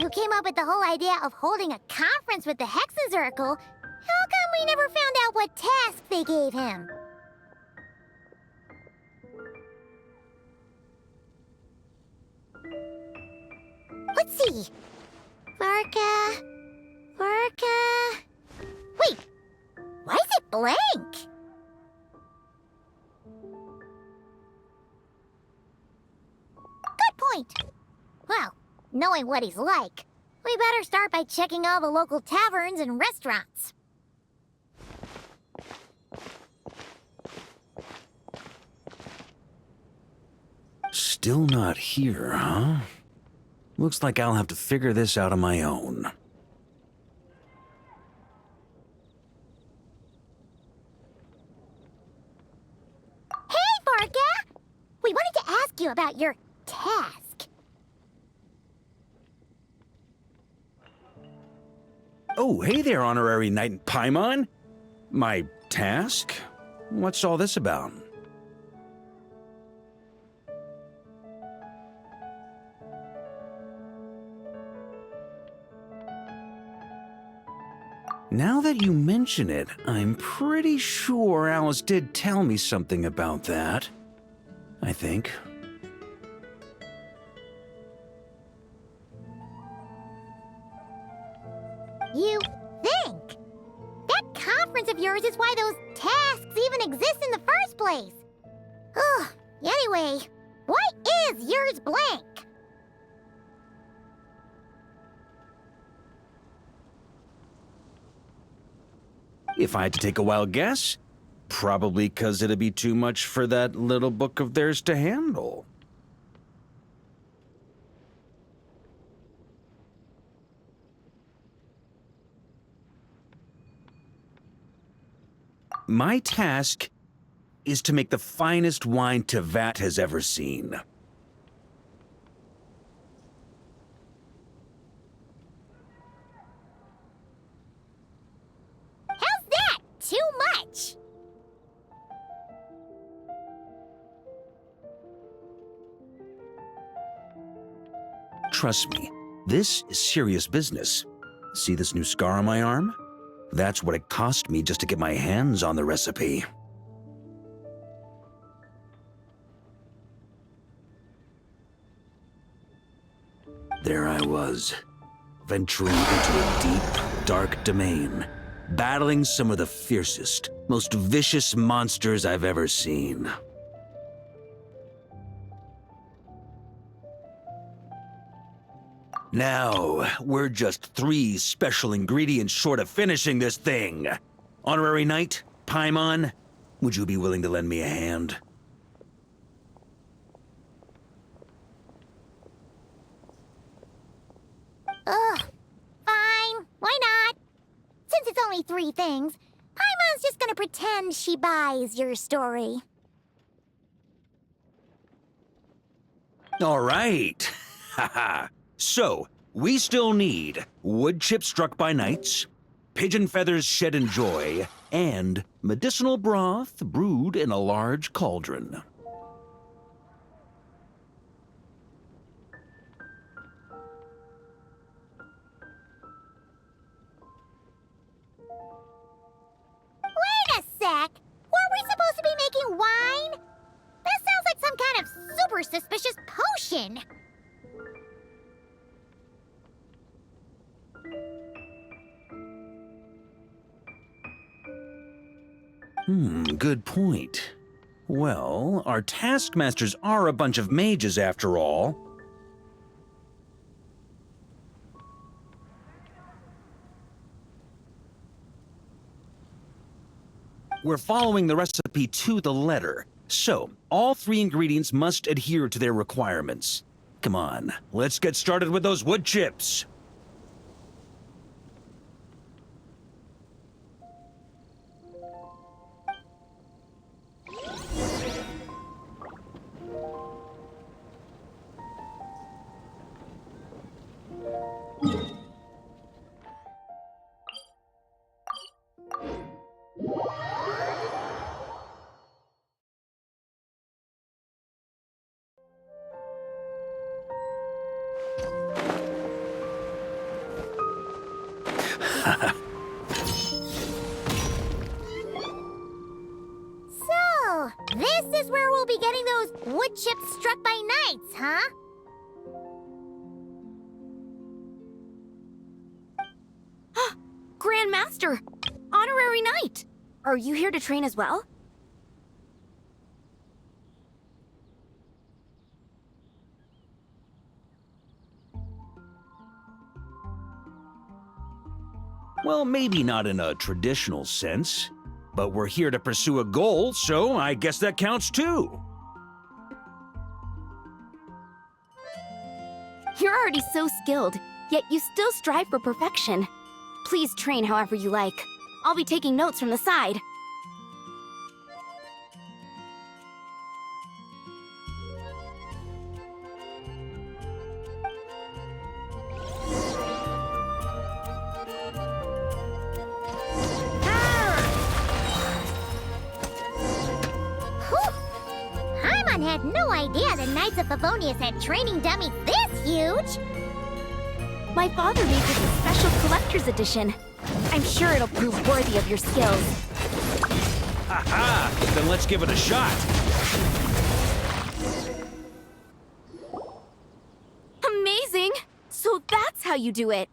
who came up with the whole idea of holding a conference with the Hexenzirkel, how come we never found out what task they gave him? Let's see. Varka... Wait! Why is it blank? Good point. Well, knowing what he's like, we better start by checking all the local taverns and restaurants. Still not here, huh? Looks like I'll have to figure this out on my own. Hey, Varka! We wanted to ask you about your task. Oh, hey there, Honorary Knight in Paimon. My task? What's all this about? Now that you mention it, I'm pretty sure Alice did tell me something about that. I think. You think? That conference of yours is why those tasks even exist in the first place. Ugh, anyway, why is yours blank? If I had to take a wild guess, probably because it'd be too much for that little book of theirs to handle. My task is to make the finest wine Tevat has ever seen. How's that? Too much? Trust me, this is serious business. See this new scar on my arm? That's what it cost me just to get my hands on the recipe. There I was, venturing into a deep, dark domain, battling some of the fiercest, most vicious monsters I've ever seen. Now, we're just 3 special ingredients short of finishing this thing. Honorary Knight, Paimon, would you be willing to lend me a hand? Ugh, fine. Why not? Since it's only 3 things, Paimon's just gonna pretend she buys your story. All right. Haha. So, we still need wood chips struck by knights, pigeon feathers shed in joy, and medicinal broth brewed in a large cauldron. Wait a sec! Were we supposed to be making wine? That sounds like some kind of super suspicious potion. Good point. Well, our taskmasters are a bunch of mages after all. We're following the recipe to the letter, so all 3 ingredients must adhere to their requirements. Come on, let's get started with those wood chips. we'll be getting those wood chips struck by knights, huh? Grandmaster! Honorary Knight! Are you here to train as well? Well, maybe not in a traditional sense, but we're here to pursue a goal, so I guess that counts too. You're already so skilled, yet you still strive for perfection. Please train however you like. I'll be taking notes from the side. Paimon had no idea the Knights of Favonius had training dummies this huge! My father made this a special collector's edition. I'm sure it'll prove worthy of your skills. Ha-ha! Then let's give it a shot. Amazing! So that's how you do it.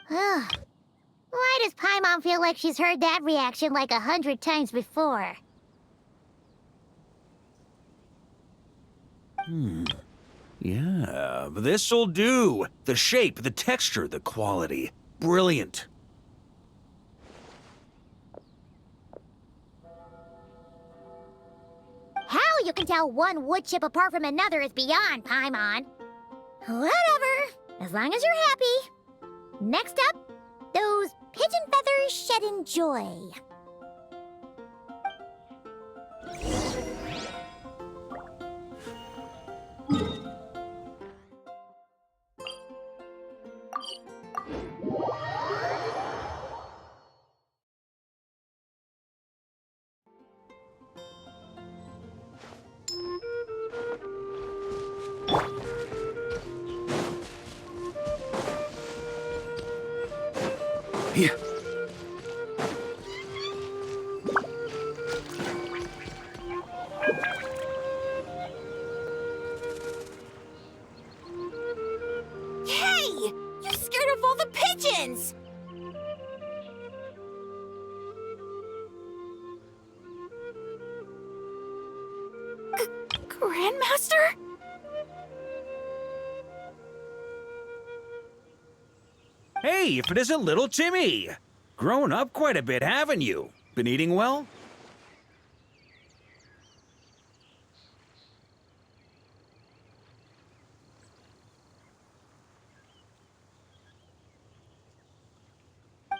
Why does Paimon feel like she's heard that reaction like 100 times before? Yeah, this'll do. The shape, the texture, the quality. Brilliant. How you can tell one wood chip apart from another is beyond, Paimon. Whatever, as long as you're happy. Next up, those pigeon feathers shed in joy. Yeah. Hey! You scared off all the pigeons! Grandmaster? Hey, if it isn't little Timmy! Grown up quite a bit, haven't you? Been eating well?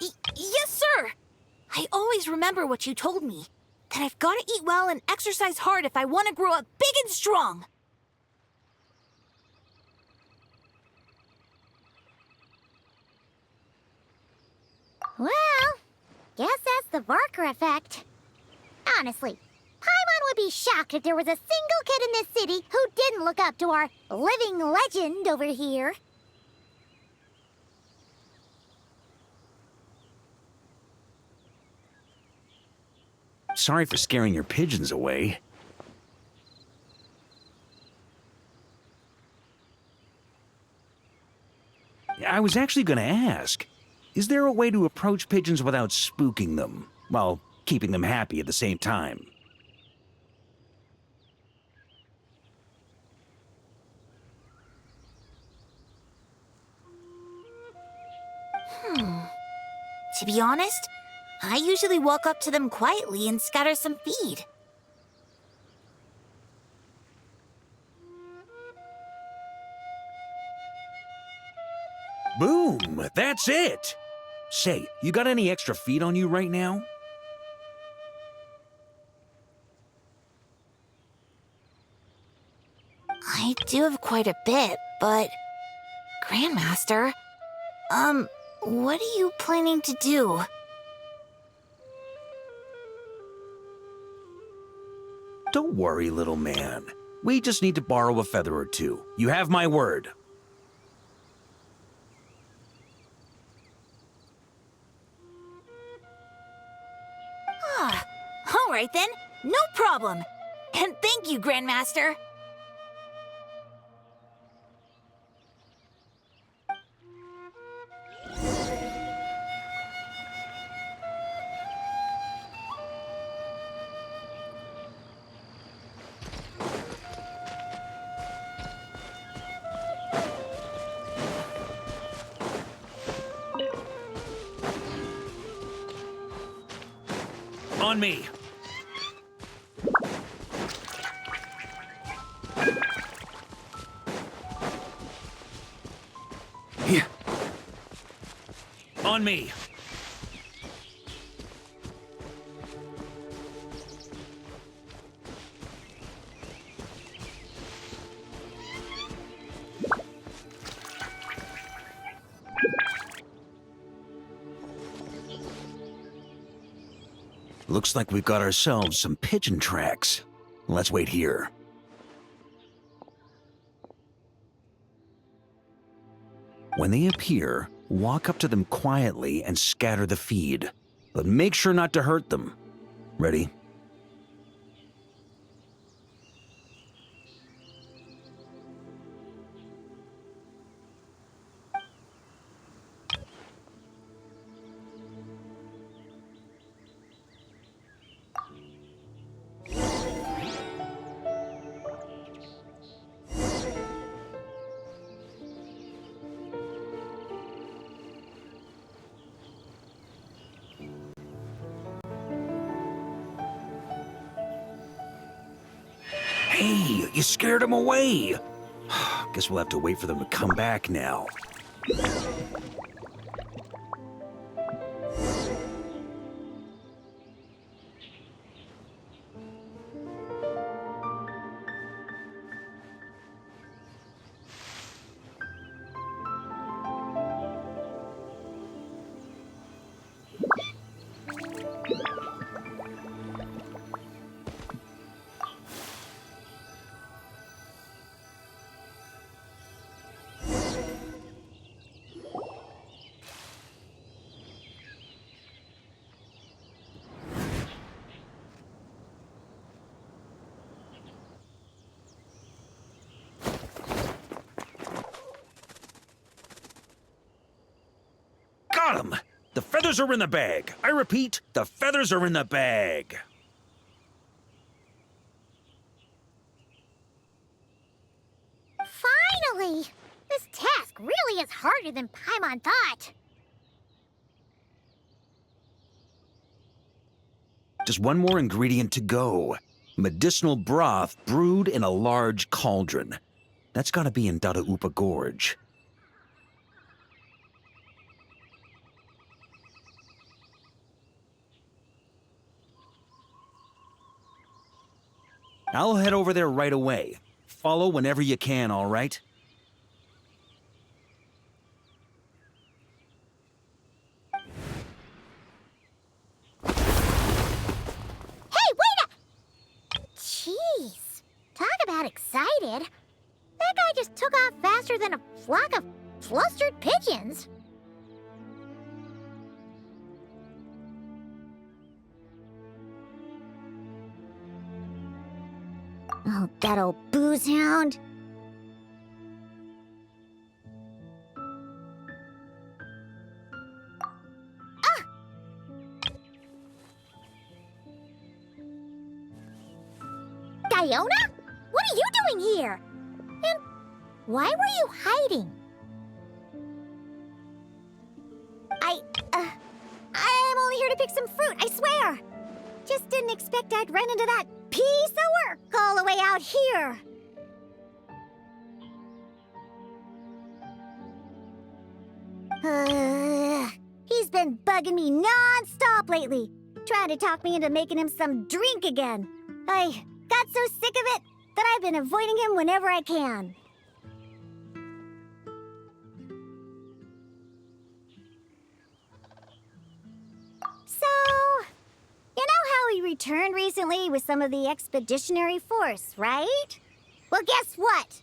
Yes, sir! I always remember what you told me. That I've got to eat well and exercise hard if I want to grow up big and strong. Well, guess that's the Varka effect. Honestly, Paimon would be shocked if there was a single kid in this city who didn't look up to our living legend over here. Sorry for scaring your pigeons away. I was actually going to ask, is there a way to approach pigeons without spooking them, while keeping them happy at the same time? To be honest, I usually walk up to them quietly and scatter some feed. Boom! That's it! Say, you got any extra feed on you right now? I do have quite a bit, but... Grandmaster, what are you planning to do? Don't worry, little man. We just need to borrow a feather or two. You have my word. right then. No problem. And thank you, Grandmaster. On me. Here. On me. Looks like we've got ourselves some pigeon tracks. Let's wait here. When they appear, walk up to them quietly and scatter the feed. But make sure not to hurt them. Ready? Hey, you scared them away. Guess we'll have to wait for them to come back now. Got 'em! The feathers are in the bag. I repeat, the feathers are in the bag. Finally! This task really is harder than Paimon thought. Just one more ingredient to go. Medicinal broth brewed in a large cauldron. That's gotta be in Dadaupa Gorge. I'll head over there right away. Follow whenever you can, all right? Hey, wait a... Jeez. Talk about excited. That guy just took off faster than a flock of flustered pigeons. Oh, that old booze hound. Ah! Diona? What are you doing here? And why were you hiding? I'm only here to pick some fruit, I swear. Just didn't expect I'd run into that piece of work all the way out here. He's been bugging me non-stop lately, trying to talk me into making him some drink again. I got so sick of it that I've been avoiding him whenever I can. So, you know how he returned recently with some of the expeditionary force, right? Well, guess what?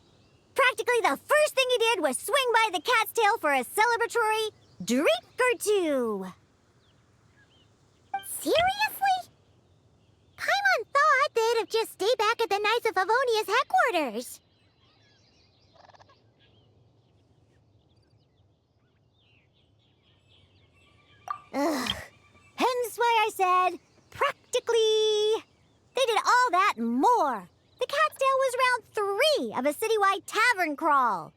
Practically the first thing he did was swing by the cat's tail for a celebratory drink or two. Seriously? Paimon orders. Ugh. Hence why I said, practically. They did all that and more. The cat's tail was round 3 of a citywide tavern crawl.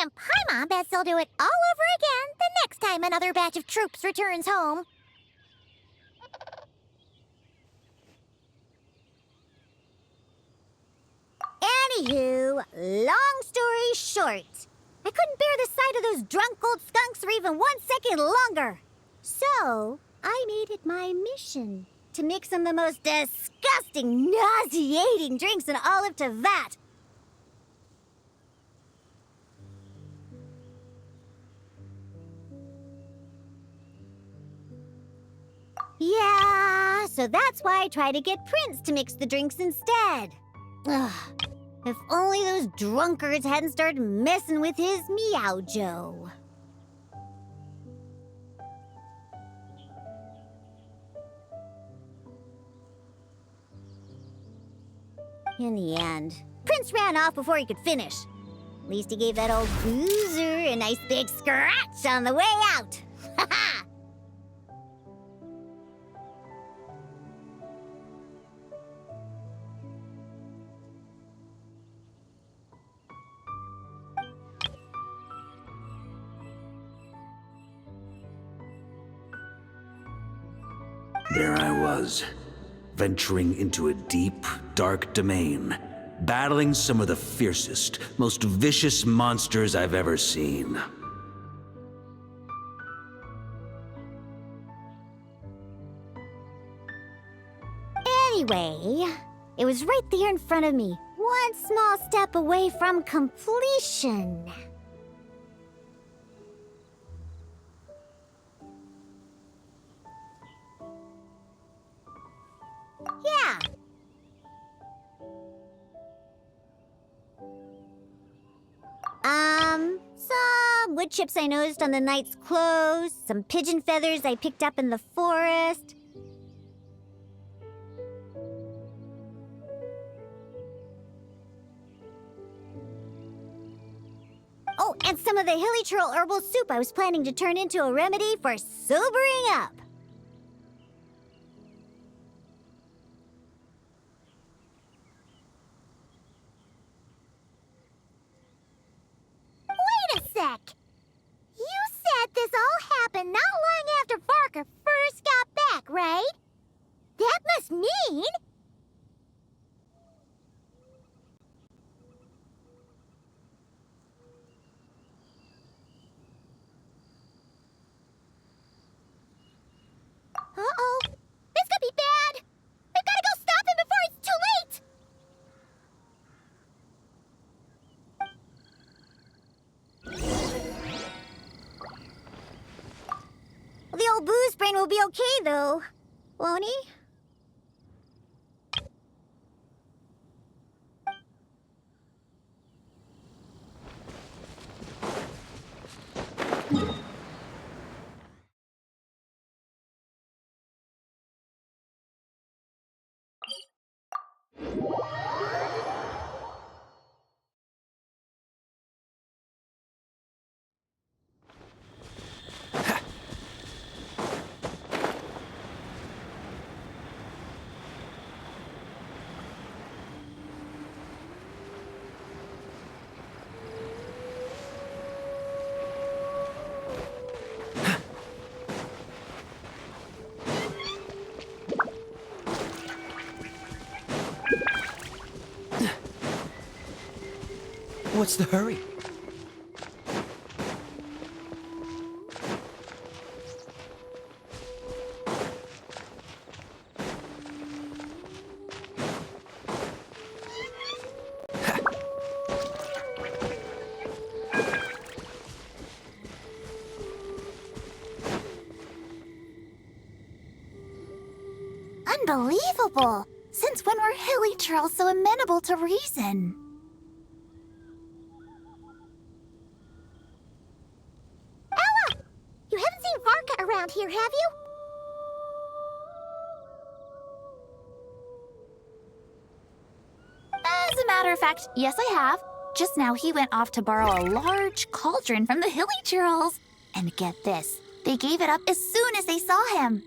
And Paimon bets they'll do it all over again the next time another batch of troops returns home. Anywho, long story short, I couldn't bear the sight of those drunk old skunks for even 1 second longer. So, I made it my mission to mix some of the most disgusting, nauseating drinks in all of Teyvat. Yeah, so that's why I try to get Prince to mix the drinks instead. Ugh, if only those drunkards hadn't started messing with his Meow Joe. In the end, Prince ran off before he could finish. At least he gave that old boozer a nice big scratch on the way out. Ha ha! There I was, venturing into a deep, dark domain, battling some of the fiercest, most vicious monsters I've ever seen. Anyway, it was right there in front of me, one small step away from completion. Yeah. Some wood chips I noticed on the knight's clothes, some pigeon feathers I picked up in the forest. Oh, and some of the hilly churl herbal soup I was planning to turn into a remedy for sobering up. Wait a sec! You said this all happened not long after Varka first got back, right? That must mean... Uh-oh. This could be bad. We've got to go stop him before it's too late. The old booze brain will be okay, though. Won't he? What's the hurry? Unbelievable! Since when were hilly churls so amenable to reason? Ella! You haven't seen Varka around here, have you? matter of fact, yes, I have. Just now, he went off to borrow a large cauldron from the Hilly Churls. And get this, they gave it up as soon as they saw him.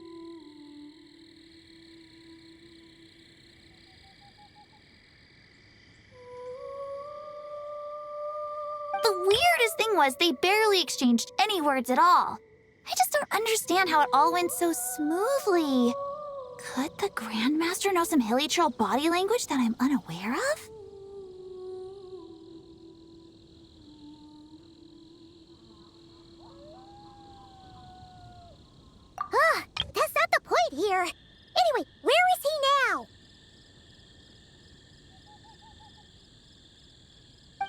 The weirdest thing was they barely exchanged any words at all. I just don't understand how it all went so smoothly. Could the Grandmaster know some Hilly Churl body language that I'm unaware of? That's not the point here. Anyway, where is he now?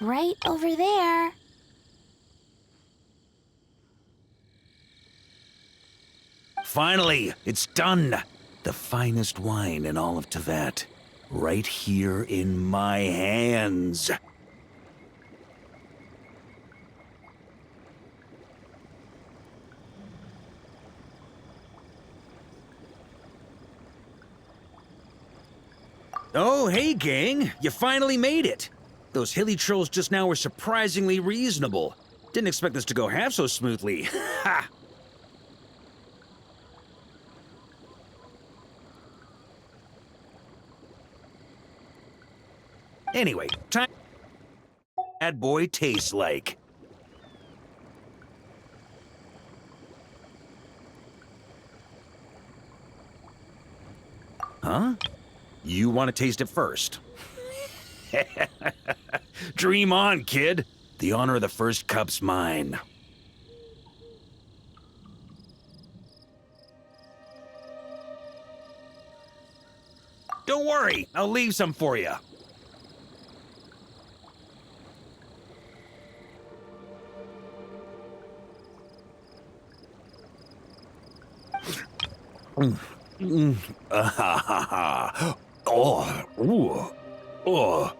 Right over there. Finally, it's done. The finest wine in all of Teyvat. Right here in my hands. Oh, hey, gang. You finally made it. Those hilly trolls just now were surprisingly reasonable. Didn't expect this to go half so smoothly. Ha! Anyway, time. Bad boy tastes like. Huh? You want to taste it first? Dream on, kid. The honor of the first cup's mine. Don't worry, I'll leave some for you. Oh, ooh, oh.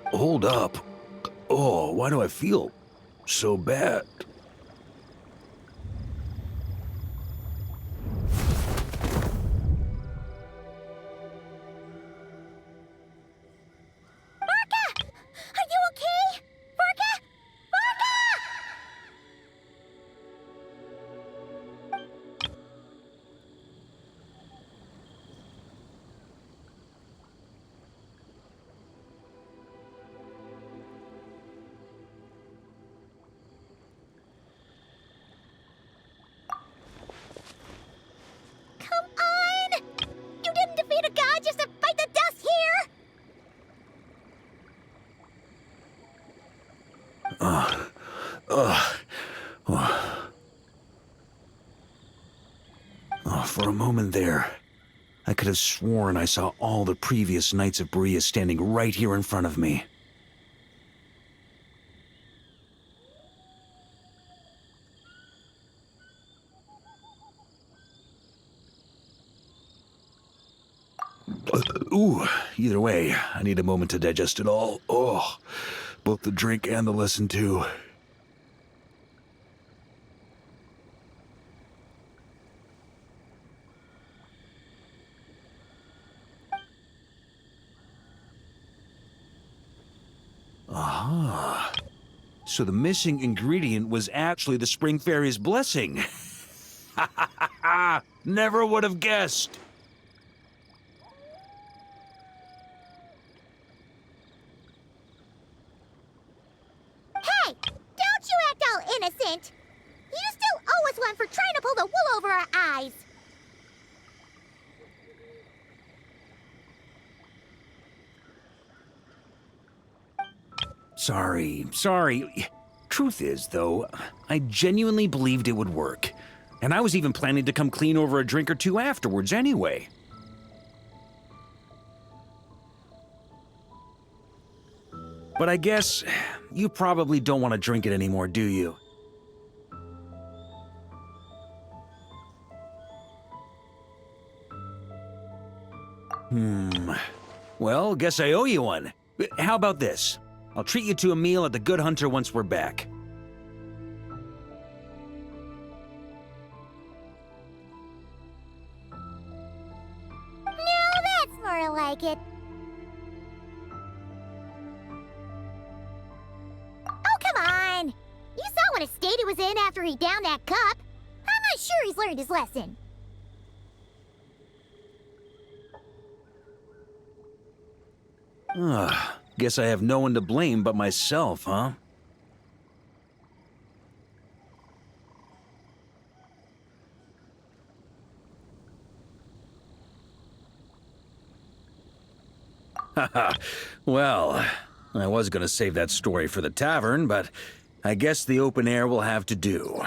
Hold up. Oh, why do I feel so bad? Are you okay? Varka? Come on! You didn't defeat a god just to fight the dust here! For a moment there, I could have sworn I saw all the previous Knights of Berea standing right here in front of me. Ooh, either way, I need a moment to digest it all. Oh, both the drink and the lesson too. Aha. So the missing ingredient was actually the Spring Fairy's blessing. Ha ha ha ha! Never would have guessed. Hey! Don't you act all innocent! You still owe us one for trying to pull the wool over our eyes! Sorry. Truth is, though, I genuinely believed it would work. And I was even planning to come clean over a drink or two afterwards anyway. But I guess you probably don't want to drink it anymore, do you? Well, guess I owe you one. How about this? I'll treat you to a meal at the Good Hunter once we're back. like it. Oh, come on! You saw what a state he was in after he downed that cup. I'm not sure he's learned his lesson. Guess I have no one to blame but myself, huh? Haha. Well, I was gonna save that story for the tavern, but I guess the open air will have to do.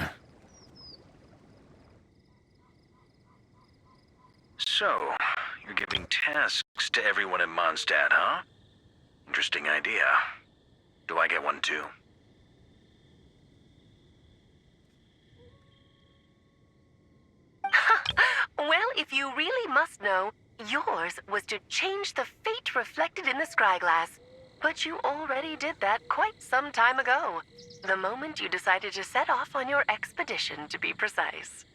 So, you're giving tasks to everyone in Mondstadt, huh? Interesting idea. Do I get one too? Well, if you really must know, yours was to change the fate reflected in the scryglass. But you already did that quite some time ago. The moment you decided to set off on your expedition, to be precise.